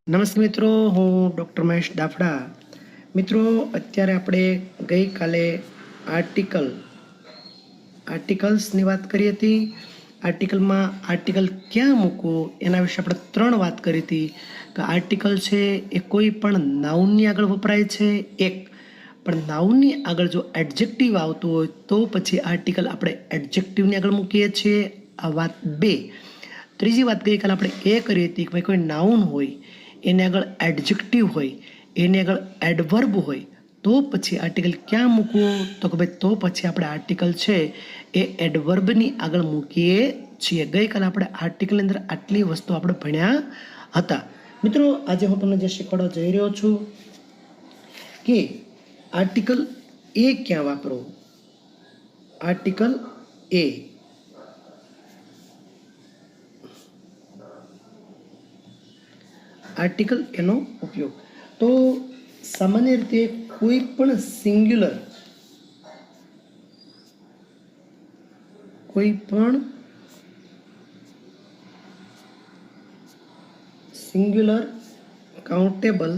નમસ્તે મિત્રો, હું ડૉક્ટર મહેશ દાફડા. મિત્રો, અત્યારે આપણે ગઈકાલે આર્ટિકલ્સની વાત કરી હતી. આર્ટિકલમાં આર્ટિકલ ક્યાં મૂકવું એના વિશે આપણે 3 વાત કરી હતી. કે આર્ટિકલ છે એ કોઈ પણ નાઉનની આગળ વપરાય છે, એક પણ નાઉનની આગળ જો એડજેક્ટિવ આવતું હોય તો પછી આર્ટિકલ આપણે એડજેક્ટિવની આગળ મૂકીએ છીએ. આ વાત 2. ત્રીજી વાત ગઈકાલે આપણે એ કરી હતી કે ભાઈ કોઈ નાઉન હોય, એને આગળ એડજેક્ટિવ હોય, એની આગળ એડવર્બ હોય તો પછી આર્ટિકલ ક્યાં મૂકવું? તો કે ભાઈ તો પછી આપણે આર્ટિકલ છે એ એડવર્બની આગળ મૂકીએ છીએ. ગઈકાલે આપણે આર્ટિકલની અંદર આટલી વસ્તુ આપણે ભણ્યા હતા. મિત્રો, આજે હું તમને જે શીખવાડવા જઈ રહ્યો છું કે આર્ટિકલ એ ક્યાં વાપરવું. આર્ટિકલ એ આર્ટિકલ એનો ઉપયોગ તો સામાન્ય રીતે કોઈ પણ સિંગ્યુલર કાઉન્ટેબલ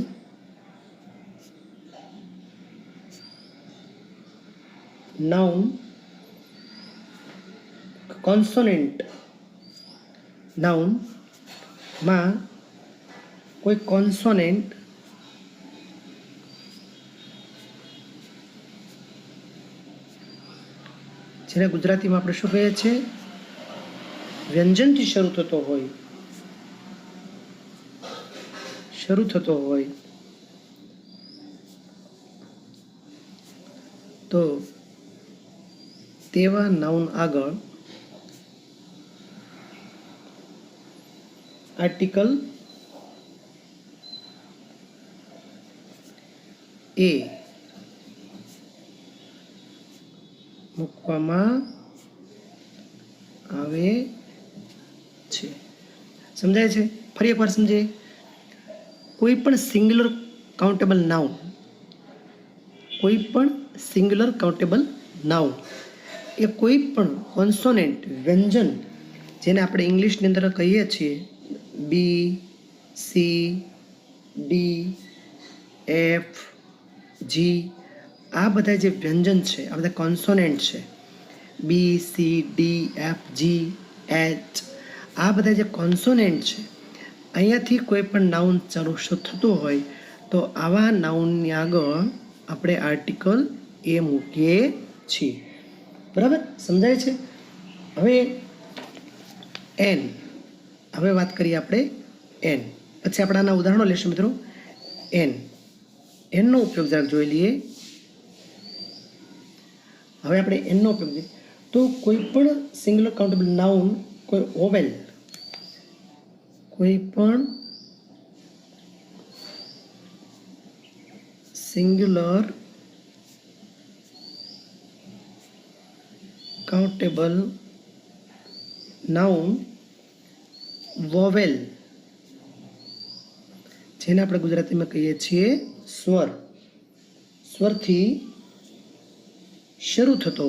નાઉન કોન્સોનન્ટ નાઉનમાં કોઈ કોન્સોનન્ટ જેને ગુજરાતીમાં આપણે શું કહીએ છીએ, વ્યંજનથી શરૂ થતો હોય તો તેવા નાઉન આગળ આર્ટિકલ એ મૂકવામાં આવે છે. સમજાય છે? ફરી એકવાર સમજીએ. કોઈ પણ સિંગ્યુલર કાઉન્ટેબલ નાઉન એ કોઈ પણ કોન્સોનન્ટ વ્યંજન, જેને આપણે ઇંગ્લિશની અંદર કહીએ છીએ બી, સી, ડી, એફ, જી, આ બધા જે વ્યંજન છે, આ બધા કોન્સોનન્ટ છે. બી, સી, ડી, એફ, જી, એચ, આ બધા જે કોન્સોનન્ટ છે, અહીંયાથી કોઈ પણ નાઉન ચાલુ થતું હોય તો આવા નાઉનની આગળ આપણે આર્ટિકલ એ મૂકીએ છીએ. બરાબર? સમજાય છે? હવે વાત કરીએ આપણે એન. પછી આપણે આના ઉદાહરણો લેશું મિત્રો. એનનો ઉપયોગ જરાક જોઈ લઈએ. હવે આપણે એનનો ઉપયોગ જોઈએ તો કોઈ પણ સિંગ્યુલર કાઉન્ટેબલ નાઉન, કોઈ પણ સિંગ્યુલર કાઉન્ટેબલ નાઉન વોવેલ, જેને આપણે ગુજરાતીમાં કહીએ છીએ સ્વરથી શરૂ થતો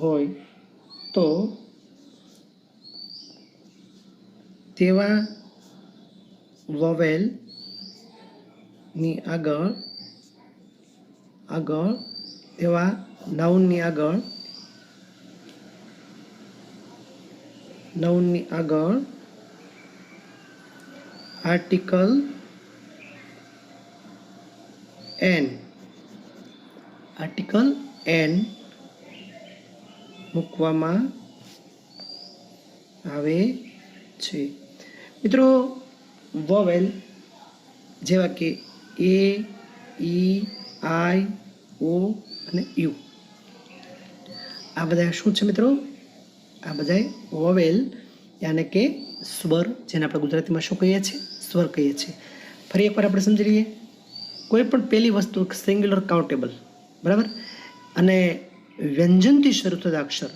હોય તો તેવા વોવેલની આગળ તેવા નાઉનની આગળ આર્ટિકલ એન મૂકવામાં આવે છે. મિત્રો, વોવેલ જેવા કે એ, ઈ, આઈ, ઓ અને યુ, આ બધા શું છે મિત્રો? આ બધા વોવેલ યાને કે સ્વર, જેને આપણે ગુજરાતીમાં શું કહીએ છીએ? સ્વર કહીએ છીએ. ફરી એકવાર આપણે સમજી લઈએ. કોઈ પણ પહેલી વસ્તુ સિંગ્યુલર કાઉન્ટેબલ, બરાબર, અને વ્યંજનથી શરૂ થતા અક્ષર,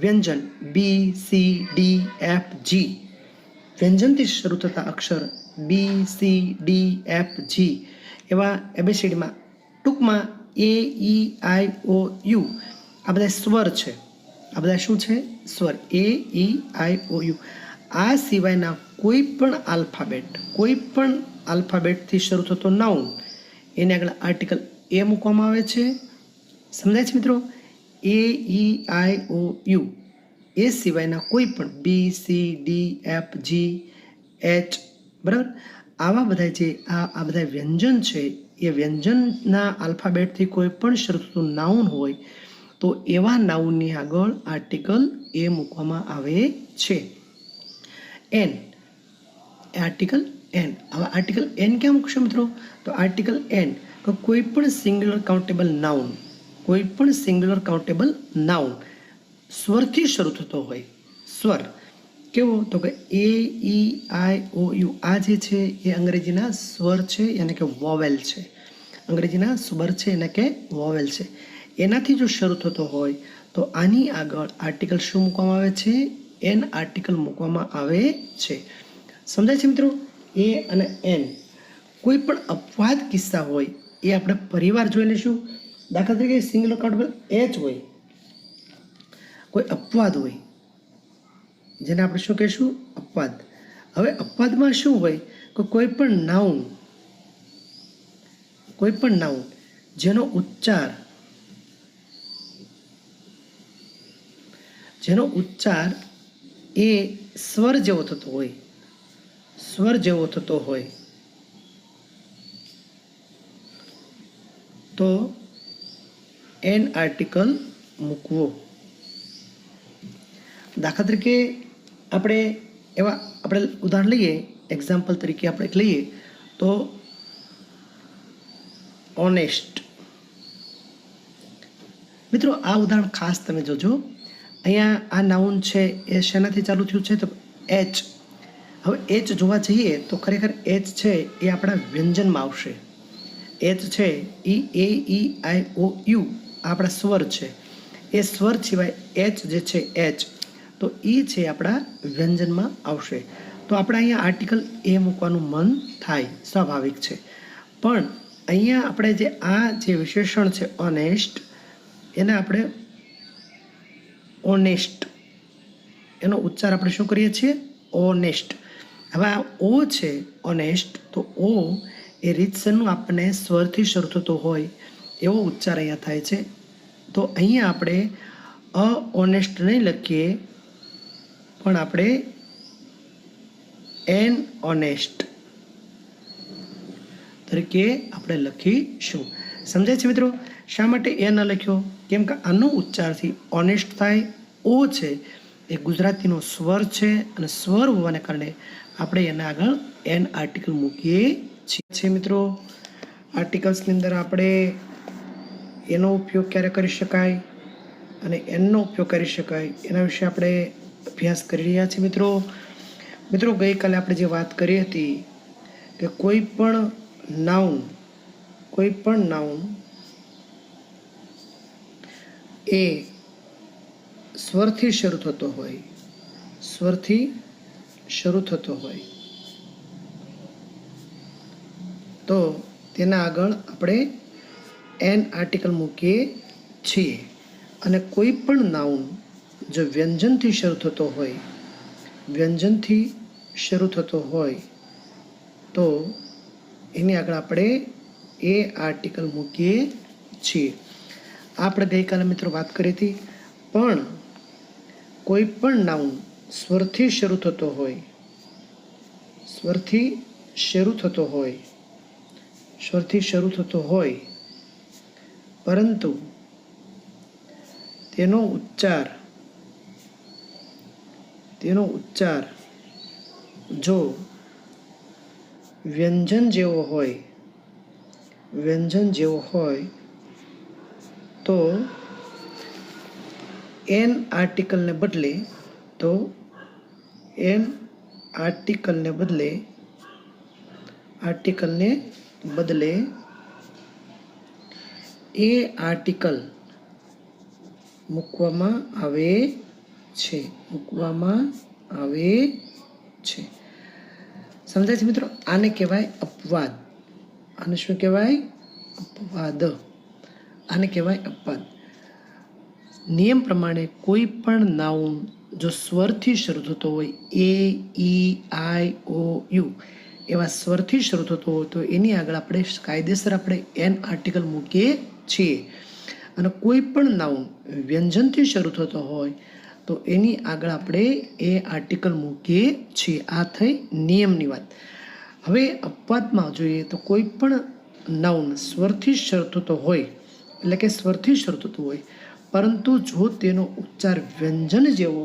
વ્યંજન બી, સી, ડી, એફ, જી, વ્યંજનથી શરૂ થતા અક્ષર બી, સી, ડી, એફ, જી એવા એબીસીડીમાં ટૂંકમાં એ, ઈ, આઈ, ઓ, યુ આ બધા સ્વર છે. આ બધા શું છે? સ્વર. એ, ઈ, આઈ, ઓ, યુ. આ સિવાયના કોઈ પણ આલ્ફાબેટથી શરૂ થતો નાઉન એને આગળ આર્ટિકલ એ મૂકવામાં આવે છે. સમજાય છે મિત્રો? એ, ઈ, આઈ, ઓ, યુ એ સિવાયના કોઈ પણ બી, સી, ડી, એફ, જી, એચ, બરાબર, આવા બધા જે આ બધા વ્યંજન છે એ વ્યંજનના આલ્ફાબેટથી કોઈ પણ શરૂ થતું નાઉન હોય તો એવા નાઉનની આગળ આર્ટિકલ એ મૂકવામાં આવે છે. An, article an. હવે આર્ટિકલ એન ક્યાં મૂકશો મિત્રો? તો આર્ટિકલ એન કોઈ પણ સિંગ્યુલર કાઉન્ટેબલ નાઉન સ્વરથી શરૂ થતો હોય. સ્વર કેવો? તો કે એ, ઈ, આઈ, ઓ, યુ. આ જે છે એ અંગ્રેજીના સ્વર છે, એને કે વોવેલ છે. અંગ્રેજીના સ્વર છે એને કે વોવેલ છે. એનાથી જો શરૂ થતો હોય તો આની આગળ આર્ટિકલ શું મૂકવામાં આવે છે? એન આર્ટિકલ મૂકવામાં આવે છે. સમજાય છે મિત્રો? એ અને એન. કોઈ પણ અપવાદ કિસ્સા હોય એ આપણે પરિવાર જોઈ લઈશું. દાખલા તરીકે સિંગ્યુલર કાઉન્ટેબલ એચ હોય, કોઈ અપવાદ હોય જેને આપણે શું કહીશું? અપવાદ. હવે અપવાદમાં શું હોય કે કોઈ પણ નાઉન જેનો ઉચ્ચાર એ સ્વર જેવો થતો હોય તો એન આર્ટિકલ મૂકવો. દાખલા તરીકે આપણે ઉદાહરણ લઈએ, એક્ઝામ્પલ તરીકે આપણે લઈએ તો ઓનેસ્ટ. મિત્રો આ ઉદાહરણ ખાસ તમે જોજો. અહીંયા આ નાઉન છે એ શેનાથી ચાલુ થયું છે? તો એચ. હવે એચ જોવા જઈએ તો ખરેખર એચ છે એ આપણા વ્યંજનમાં આવશે. એચ છે એ, ઈ, આઈ, ઓ, યુ આપણા સ્વર છે. એ સ્વર સિવાય એચ જે છે એચ તો એ છે આપણા વ્યંજનમાં આવશે. તો આપણે અહીંયા આર્ટિકલ એ મૂકવાનું મન થાય, સ્વાભાવિક છે. પણ અહીંયા આપણે જે વિશેષણ છે ઓનેસ્ટ, એને આપણે ઓનેસ્ટ એનો ઉચ્ચાર આપણે શું કરીએ છીએ? ઓનેસ્ટ. હવે આ ઓ છે ઓનેસ્ટ, તો ઓ એ રીતસરનું આપણને સ્વરથી શરૂ થતો હોય એવો ઉચ્ચાર અહીંયા થાય છે. તો અહીંયા આપણે ઓનેસ્ટ નહીં લખીએ, પણ આપણે એન ઓનેસ્ટ તરીકે આપણે લખીશું. સમજાય છે મિત્રો? શા માટે એ ન લખ્યો? કેમ કે આનો ઉચ્ચારથી ઓનેસ્ટ થાય. ઓ છે એ ગુજરાતીનો સ્વર છે અને સ્વર હોવાને કારણે આપણે એના આગળ એન આર્ટિકલ મૂકીએ છીએ. મિત્રો આર્ટિકલ્સની અંદર આપણે એનો ઉપયોગ ક્યારે કરી શકાય અને એનનો ઉપયોગ કરી શકાય એના વિશે આપણે અભ્યાસ કરી રહ્યા છીએ. મિત્રો ગઈકાલે આપણે જે વાત કરી હતી કે કોઈ પણ નાઉન એ સ્વરથી શરૂ થતો હોય તો તેના આગળ આપણે એન આર્ટિકલ મૂકીએ છીએ. અને કોઈ પણ નાઉન જો વ્યંજનથી શરૂ થતો હોય તો એની આગળ આપણે એ આર્ટિકલ મૂકીએ છીએ. આપણે ગઈકાલે મિત્રો વાત કરી હતી. પણ કોઈ પણ નાઉન સ્વરથી શરૂ થતો હોય પરંતુ તેનો ઉચ્ચાર જો વ્યંજન જેવો હોય તો એન આર્ટિકલને બદલે એ આર્ટિકલ મૂકવામાં આવે છે. સમજાય છે મિત્રો? આને કહેવાય અપવાદ. આને શું કહેવાય? અપવાદ. આને કહેવાય અપવાદ. નિયમ પ્રમાણે કોઈ પણ નાઉન જો સ્વરથી શરૂ થતો હોય, એ, ઈ, આઈ, ઓ, યુ એવા સ્વરથી શરૂ થતો હોય તો એની આગળ આપણે કાયદેસર આપણે એન આર્ટિકલ મૂકીએ છીએ. અને કોઈ પણ નાઉન વ્યંજનથી શરૂ થતો હોય તો એની આગળ આપણે એ આર્ટિકલ મૂકીએ છીએ. આ થઈ નિયમની વાત. હવે અપવાદમાં જોઈએ તો કોઈ પણ નાઉન સ્વરથી શરૂ થતો હોય, એટલે કે સ્વરથી શરૂ થતું હોય, પરંતુ જો તેનો ઉચ્ચાર વ્યંજન જેવો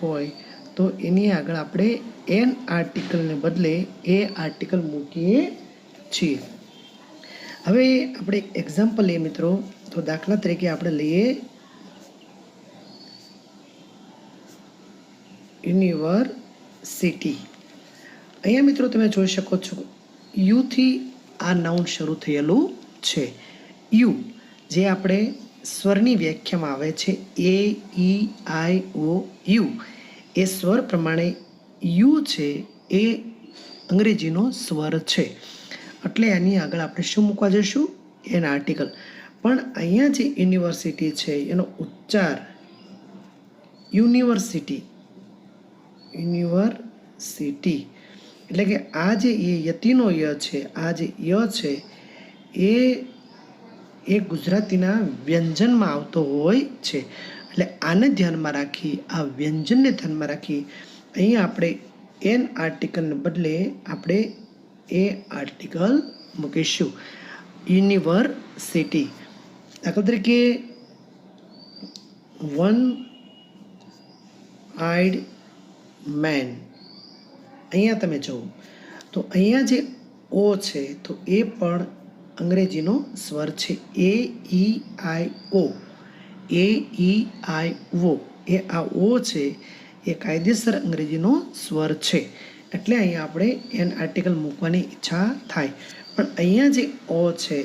હોય, તો એની આગળ આપણે એન આર્ટિકલને બદલે એ આર્ટિકલ મૂકીએ છીએ. હવે આપણે એક્ઝામ્પલ લઈએ મિત્રો. તો દાખલા તરીકે આપણે લઈએ યુનિવર્સિટી. અહીંયા મિત્રો તમે જોઈ શકો છો યુથી આ નાઉન શરૂ થયેલું છે. યુ જે આપણે સ્વરની વ્યાખ્યામાં આવે છે, એ, ઈ, આઈ, ઓ, યુ. એ સ્વર પ્રમાણે યુ છે એ અંગ્રેજીનો સ્વર છે, એટલે એની આગળ આપણે શું મૂકવા જઈશું? An article. પણ અહીંયા જે યુનિવર્સિટી છે એનો ઉચ્ચાર યુનિવર્સિટી એટલે કે આ જે યતિનો ય છે, આ જે ય છે એ ગુજરાતીના વ્યંજનમાં આવતો હોય છે. એટલે આને ધ્યાનમાં રાખી, આ વ્યંજનને ધ્યાનમાં રાખી અહીંયા આપણે એન આર્ટિકલને બદલે આપણે એ આર્ટિકલ મૂકીશું. યુનિવર્સિટી. દાખલા તરીકે વન આઈડ મેન. અહીંયા તમે જુઓ તો અહીંયા જે ઓ છે તો એ પણ અંગ્રેજીનો સ્વર છે. એ, ઈ, આઈ, ઓ. એ, ઈ, આઈ, ઓ. એ આ ઓ છે એ કાયદેસર અંગ્રેજીનો સ્વર છે, એટલે અહીંયા આપણે એન આર્ટિકલ મૂકવાની ઈચ્છા થાય. પણ અહીંયા જે ઓ છે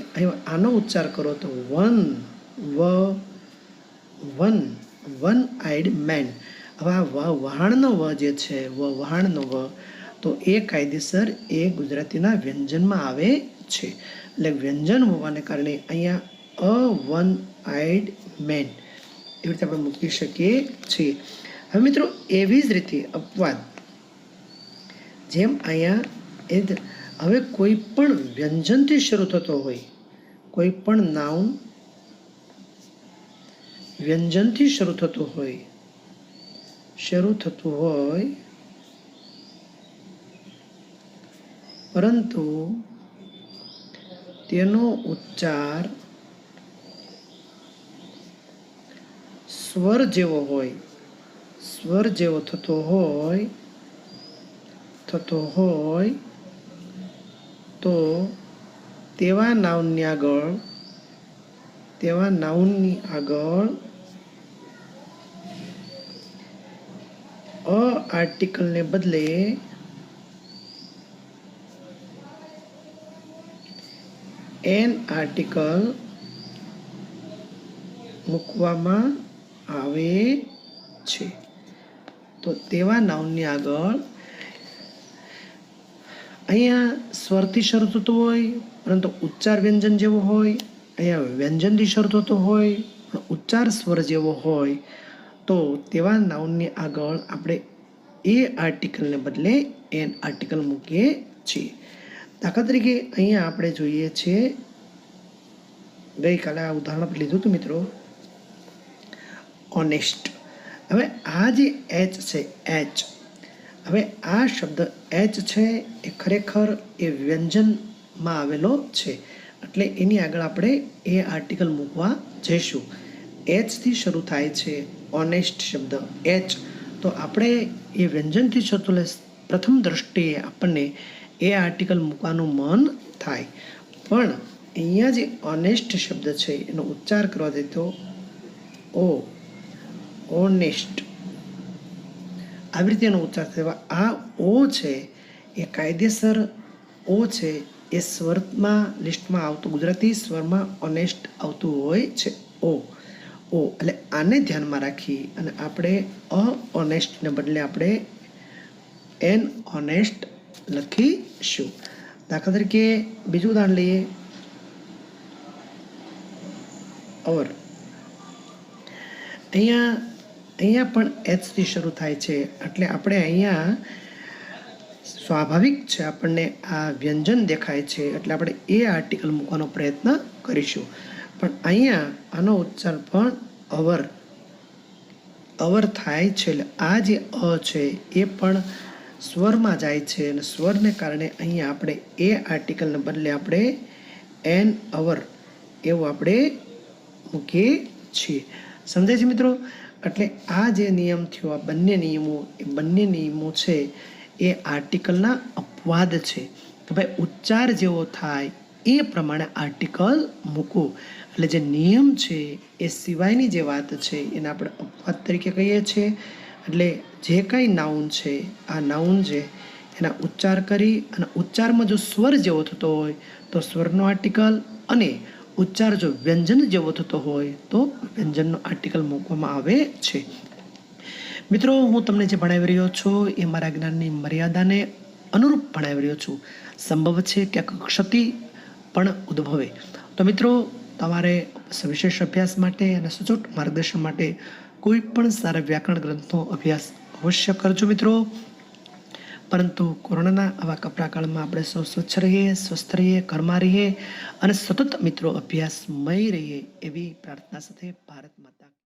આનો ઉચ્ચાર કરો તો વન આઈડ મેન. હવે આ વહાણનો વ જે છે, વહાણનો વ, તો એ કાયદેસર એ ગુજરાતીના વ્યંજનમાં આવે છે. એટલે વ્યંજન હોવાને કારણે અહીંયા વન આઈડ મેન એવી રીતે આપણે મૂકી શકીએ છીએ. હવે મિત્રો એવી જ રીતે અપવાદ, જેમ અહીંયા હવે કોઈ પણ વ્યંજનથી શરૂ થતો હોય, કોઈ પણ નાઉન વ્યંજનથી શરૂ થતું હોય પરંતુ તેનો ઉચ્ચાર સ્વર જેવો થતો હોય તો તેવા નાઉનની આગળ અ આર્ટિકલને બદલે એન આર્ટિકલ મૂકવામાં આવે છે. તો તેવા નાઉનની આગળ અહીંયા સ્વરથી શરૂ થતું હોય પરંતુ ઉચ્ચાર વ્યંજન જેવો હોય, અહીંયા વ્યંજનથી શરૂ થતો હોય પણ ઉચ્ચાર સ્વર જેવો હોય, તો તેવા નાઉનની આગળ આપણે એ આર્ટિકલને બદલે એન આર્ટિકલ મૂકીએ છીએ. દાખલા તરીકે અહીંયા આપણે જોઈએ છીએ, ગઈકાલે આ ઉદાહરણ આપણે લીધું હતું મિત્રો, ઓનેસ્ટ. હવે આ જે એચ છે, હવે આ શબ્દ એચ છે એ ખરેખર એ વ્યંજનમાં આવેલો છે, એટલે એની આગળ આપણે એ આર્ટિકલ મૂકવા જઈશું. એચથી શરૂ થાય છે ઓનેસ્ટ શબ્દ, એચ. તો આપણે એ વ્યંજનથી શરૂ પ્રથમ દ્રષ્ટિએ આપણને એ આર્ટિકલ મૂકવાનું મન થાય, પણ અહીંયા જે ઓનેસ્ટ શબ્દ છે એનો ઉચ્ચાર કરવા દે તો ઓનેસ્ટ આવી રીતે એનો ઉચ્ચાર થયો. આ ઓ છે એ કાયદેસર ઓ છે એ સ્વરમાં લિસ્ટમાં આવતું, ગુજરાતી સ્વરમાં ઓનેસ્ટ આવતું હોય છે. ઓ એટલે આને ધ્યાનમાં રાખી અને આપણે ઓનેસ્ટને બદલે આપણે એન ઓનેસ્ટ લખીશું. દાખલા તરીકે બીજું ઉદાહરણ લઈએ, અવર. અહીંયા પણ એચથી શરૂ થાય છે, એટલે આપણે અહીંયા સ્વાભાવિક છે, આપણને આ વ્યંજન દેખાય છે એટલે આપણે એ આર્ટિકલ મૂકવાનો પ્રયત્ન કરીશું. પણ અહીંયા આનો ઉચ્ચાર પણ અવર થાય છે, એટલે આ જે અ છે એ પણ સ્વરમાં જાય છે, અને સ્વરને કારણે અહીંયા આપણે એ આર્ટિકલને બદલે આપણે એન અવર એવું આપણે મૂકીએ છીએ. સમજાય છે મિત્રો? એટલે આ જે નિયમ થયો, આ બંને નિયમો છે એ આર્ટિકલના અપવાદ છે કે ભાઈ ઉચ્ચાર જેવો થાય એ પ્રમાણે આર્ટિકલ મૂકવું. એટલે જે નિયમ છે એ સિવાયની જે વાત છે એને આપણે અપવાદ તરીકે કહીએ છીએ. એટલે જે કાંઈ નાઉન છે, આ નાઉન છે એના ઉચ્ચાર કરી અને ઉચ્ચારમાં જો સ્વર જેવો થતો હોય તો સ્વરનો આર્ટિકલ, અને ઉચ્ચાર જો વ્યંજન જેવો થતો હોય તો વ્યંજનનો આર્ટિકલ મૂકવામાં આવે છે. મિત્રો, હું તમને જે ભણાવી રહ્યો છું એ મારા જ્ઞાનની મર્યાદાને અનુરૂપ ભણાવી રહ્યો છું. સંભવ છે ક્યાંક ક્ષતિ પણ ઉદ્ભવે. તો મિત્રો, તમારે સવિશેષ અભ્યાસ માટે અને સચોટ માર્ગદર્શન માટે કોઈ પણ સારા વ્યાકરણ ગ્રંથનો અભ્યાસ અવશ્ય કરજો મિત્રો. પરંતુ કોરોનાના આવા કપરા કાળમાં આપણે સૌ સ્વચ્છ રહીએ, સ્વસ્થ રહીએ, ઘરમાં રહીએ અને સતત મિત્રો અભ્યાસમય રહીએ એવી પ્રાર્થના સાથે ભારત માતા